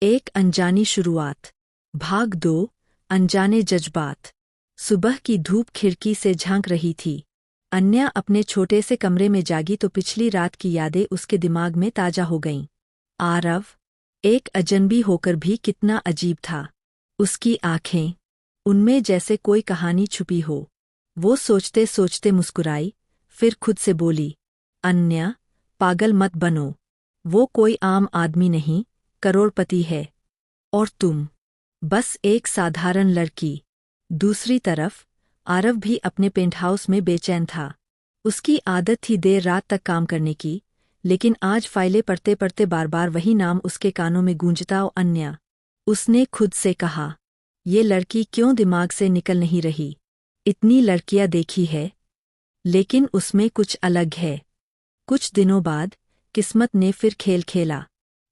एक अनजानी शुरुआत। भाग 2। अनजाने जज्बात। सुबह की धूप खिड़की से झांक रही थी। अन्या अपने छोटे से कमरे में जागी तो पिछली रात की यादें उसके दिमाग में ताजा हो गईं। आरव, एक अजनबी होकर भी कितना अजीब था। उसकी आंखें, उनमें जैसे कोई कहानी छुपी हो। वो सोचते सोचते मुस्कुराई, फिर खुद से बोली, अन्या, पागल मत बनो। वो कोई आम आदमी नहीं, करोड़पति है। और तुम, बस एक साधारण लड़की। दूसरी तरफ आरव भी अपने पेंटहाउस में बेचैन था। उसकी आदत थी देर रात तक काम करने की, लेकिन आज फाइलें पढ़ते पढ़ते बार बार वही नाम उसके कानों में गूंजता। ओ अन्या, उसने खुद से कहा, ये लड़की क्यों दिमाग से निकल नहीं रही। इतनी लड़कियां देखी है, लेकिन उसमें कुछ अलग है। कुछ दिनों बाद किस्मत ने फिर खेल खेला।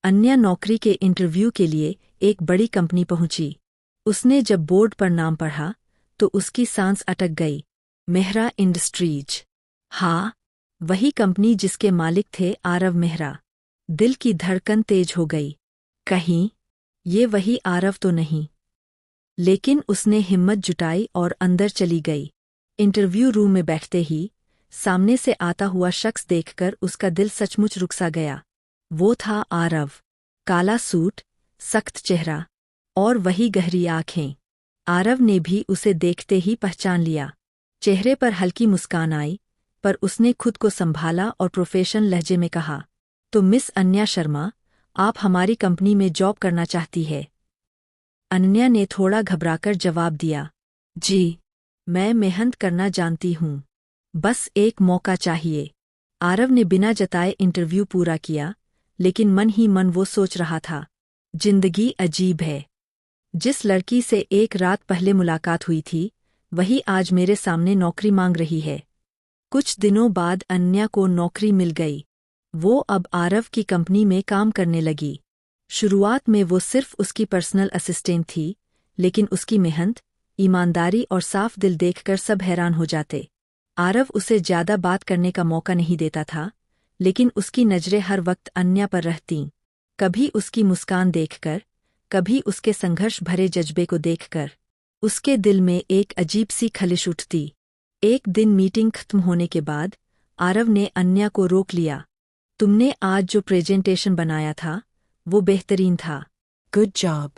अन्या नौकरी के इंटरव्यू के लिए एक बड़ी कंपनी पहुंची। उसने जब बोर्ड पर नाम पढ़ा तो उसकी सांस अटक गई। मेहरा इंडस्ट्रीज। हाँ, वही कंपनी जिसके मालिक थे आरव मेहरा। दिल की धड़कन तेज हो गई। कहीं ये वही आरव तो नहीं। लेकिन उसने हिम्मत जुटाई और अंदर चली गई। इंटरव्यू रूम में बैठते ही सामने से आता हुआ शख्स देखकर उसका दिल सचमुच रुक सा गया। वो था आरव। काला सूट, सख्त चेहरा और वही गहरी आंखें। आरव ने भी उसे देखते ही पहचान लिया। चेहरे पर हल्की मुस्कान आई, पर उसने खुद को संभाला और प्रोफेशनल लहजे में कहा, तो मिस अन्या शर्मा, आप हमारी कंपनी में जॉब करना चाहती है। अन्या ने थोड़ा घबराकर जवाब दिया, जी, मैं मेहनत करना जानती हूँ। बस एक मौका चाहिए। आरव ने बिना जताए इंटरव्यू पूरा किया, लेकिन मन ही मन वो सोच रहा था, जिंदगी अजीब है। जिस लड़की से एक रात पहले मुलाकात हुई थी, वही आज मेरे सामने नौकरी मांग रही है। कुछ दिनों बाद अन्या को नौकरी मिल गई। वो अब आरव की कंपनी में काम करने लगी। शुरुआत में वो सिर्फ उसकी पर्सनल असिस्टेंट थी, लेकिन उसकी मेहनत, ईमानदारी और साफ दिल देखकर सब हैरान हो जाते। आरव उसे ज्यादा बात करने का मौका नहीं देता था, लेकिन उसकी नजरें हर वक्त अन्या पर रहतीं। कभी उसकी मुस्कान देखकर, कभी उसके संघर्ष भरे जज्बे को देखकर उसके दिल में एक अजीब सी खलिश उठती। एक दिन मीटिंग खत्म होने के बाद आरव ने अन्या को रोक लिया। तुमने आज जो प्रेजेंटेशन बनाया था, वो बेहतरीन था। Good job.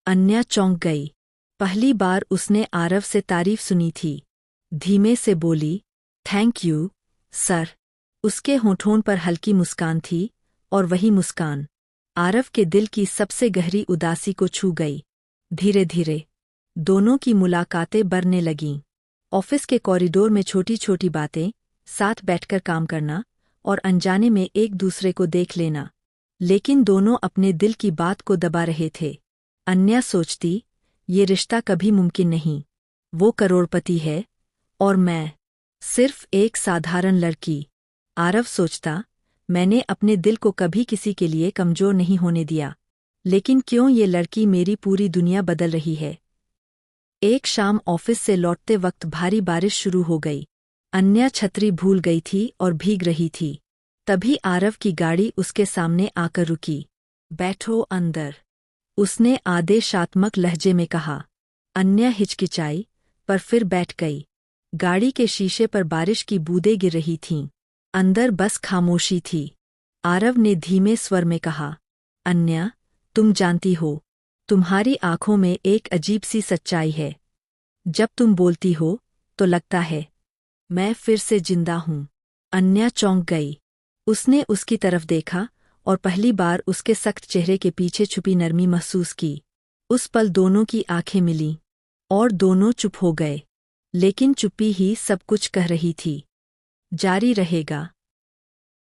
अन्या चौंक गई। पहली बार उसने आरव से तारीफ सुनी थी। धीमे से बोली, थैंक यू, सर। उसके होठों पर हल्की मुस्कान थी, और वही मुस्कान आरव के दिल की सबसे गहरी उदासी को छू गई। धीरे धीरे दोनों की मुलाकातें बढ़ने लगीं। ऑफिस के कॉरिडोर में छोटी छोटी बातें, साथ बैठकर काम करना और अनजाने में एक दूसरे को देख लेना। लेकिन दोनों अपने दिल की बात को दबा रहे थे। अन्या सोचती, ये रिश्ता कभी मुमकिन नहीं। वो करोड़पति है और मैं सिर्फ एक साधारण लड़की। आरव सोचता, मैंने अपने दिल को कभी किसी के लिए कमजोर नहीं होने दिया, लेकिन क्यों ये लड़की मेरी पूरी दुनिया बदल रही है। एक शाम ऑफिस से लौटते वक्त भारी बारिश शुरू हो गई। अन्या छतरी भूल गई थी और भीग रही थी। तभी आरव की गाड़ी उसके सामने आकर रुकी। बैठो अंदर, उसने आदेशात्मक लहजे में कहा। अन्या हिचकिचाई, पर फिर बैठ गई। गाड़ी के शीशे पर बारिश की बूंदें गिर रही थीं। अंदर बस खामोशी थी। आरव ने धीमे स्वर में कहा, अन्या, तुम जानती हो, तुम्हारी आंखों में एक अजीब सी सच्चाई है। जब तुम बोलती हो, तो लगता है मैं फिर से जिंदा हूँ। अन्या चौंक गई। उसने उसकी तरफ देखा और पहली बार उसके सख्त चेहरे के पीछे छुपी नरमी महसूस की। उस पल दोनों की आंखें मिलीं, और दोनों चुप हो गए। लेकिन चुप्पी ही सब कुछ कह रही थी। जारी रहेगा।